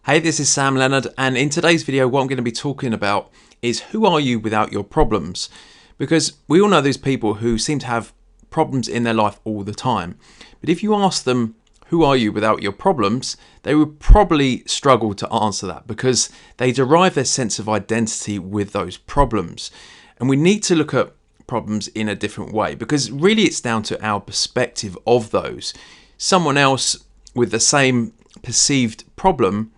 Hey, this is Sam Leonard, and in today's video what I'm going to be talking about is who are you without your problems? Because we all know those people who seem to have problems in their life all the time. But if you ask them, who are you without your problems, they would probably struggle to answer that because they derive their sense of identity with those problems. And we need to look at problems in a different way because really it's down to our perspective of those. Someone else with the same perceived problem,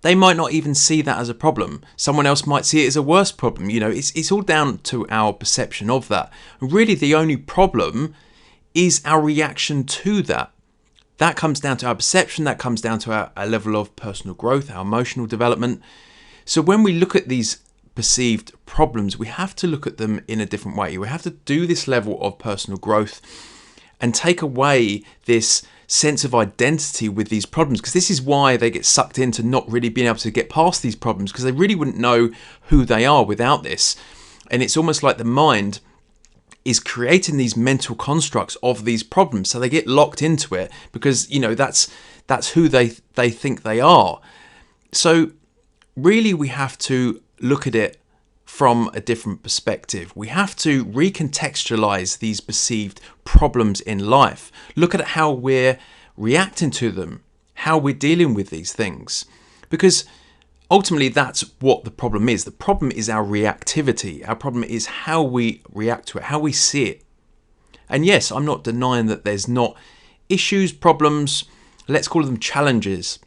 they might not even see that as a problem. Someone else might see it as a worse problem. You know, it's all down to our perception of that. Really, the only problem is our reaction to that. That comes down to our perception. That comes down to our level of personal growth, our emotional development. So when we look at these perceived problems, we have to look at them in a different way. We have to do this level of personal growth and take away this sense of identity with these problems, because this is why they get sucked into not really being able to get past these problems, because they really wouldn't know who they are without this. And it's almost like the mind is creating these mental constructs of these problems, so they get locked into it because, you know, that's who they think they are. So really we have to look at it from a different perspective. We have to recontextualize these perceived problems in life. Look at how we're reacting to them, how we're dealing with these things. Because ultimately that's what the problem is. The problem is our reactivity. Our problem is how we react to it, how we see it. And yes, I'm not denying that there's not issues, problems, let's call them challenges.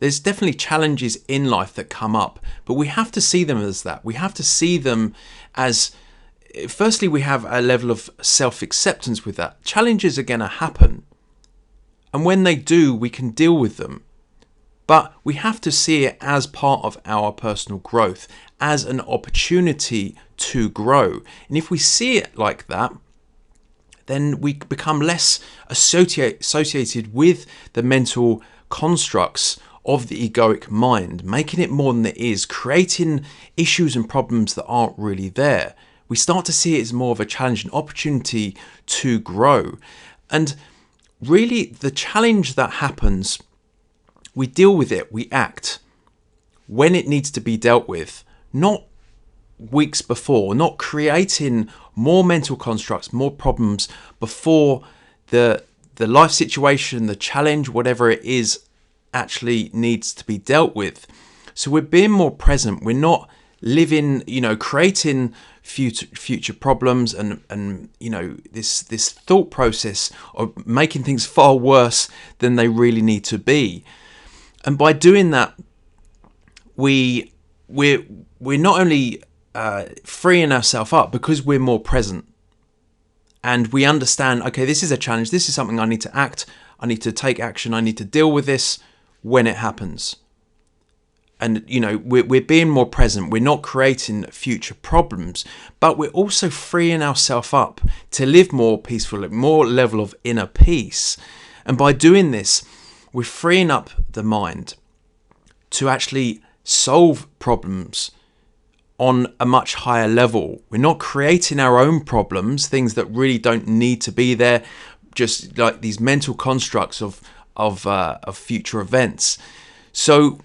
There's definitely challenges in life that come up, but we have to see them as that. We have to see them as, firstly, we have a level of self-acceptance with that. Challenges are going to happen. And when they do, we can deal with them. But we have to see it as part of our personal growth, as an opportunity to grow. And if we see it like that, then we become less associated with the mental constructs of the egoic mind, making it more than it is, creating issues and problems that aren't really there. We start to see it as more of a challenge, an opportunity to grow. And really the challenge that happens, we deal with it, we act when it needs to be dealt with, not weeks before, not creating more mental constructs, more problems before the life situation, the challenge, whatever it is, actually needs to be dealt with. So we're being more present. We're not living, creating future problems and this thought process of making things far worse than they really need to be. And by doing that, we're not only freeing ourselves up because we're more present and we understand, okay, this is a challenge. This is something I need to act. I need to take action. I need to deal with this when it happens. And, we're being more present. We're not creating future problems, but we're also freeing ourselves up to live more peacefully, more level of inner peace. And by doing this, we're freeing up the mind to actually solve problems on a much higher level. We're not creating our own problems, things that really don't need to be there, just like these mental constructs of future events. So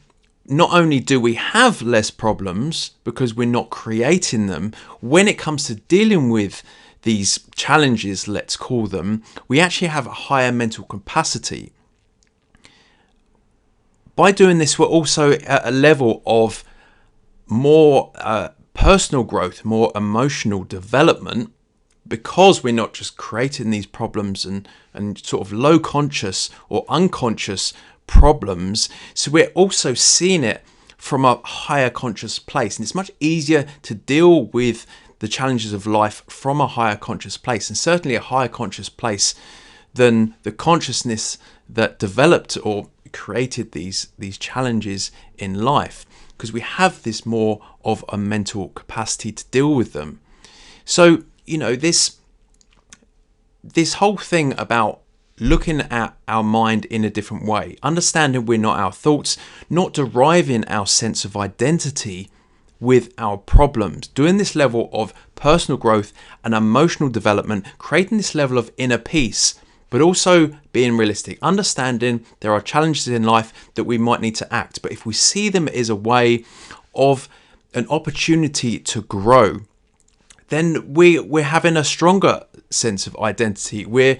not only do we have less problems because we're not creating them, when it comes to dealing with these challenges, let's call them, we actually have a higher mental capacity. By doing this, we're also at a level of more personal growth, more emotional development, because we're not just creating these problems and sort of low conscious or unconscious problems. So we're also seeing it from a higher conscious place. And it's much easier to deal with the challenges of life from a higher conscious place, and certainly a higher conscious place than the consciousness that developed or created these challenges in life, because we have this more of a mental capacity to deal with them. So this whole thing about looking at our mind in a different way, understanding we're not our thoughts, not deriving our sense of identity with our problems, doing this level of personal growth and emotional development, creating this level of inner peace but also being realistic, understanding there are challenges in life that we might need to act. But if we see them as a way of an opportunity to grow, then we're having a stronger sense of identity. We're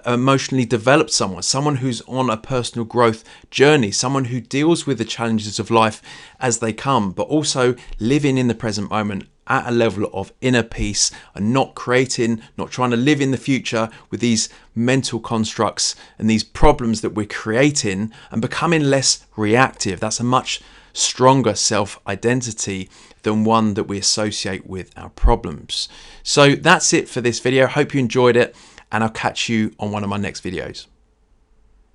emotionally developed someone who's on a personal growth journey, someone who deals with the challenges of life as they come, but also living in the present moment at a level of inner peace and not trying to live in the future with these mental constructs and these problems that we're creating, and becoming less reactive. That's a much stronger self-identity than one that we associate with our problems. So that's it for this video. Hope you enjoyed it, and I'll catch you on one of my next videos.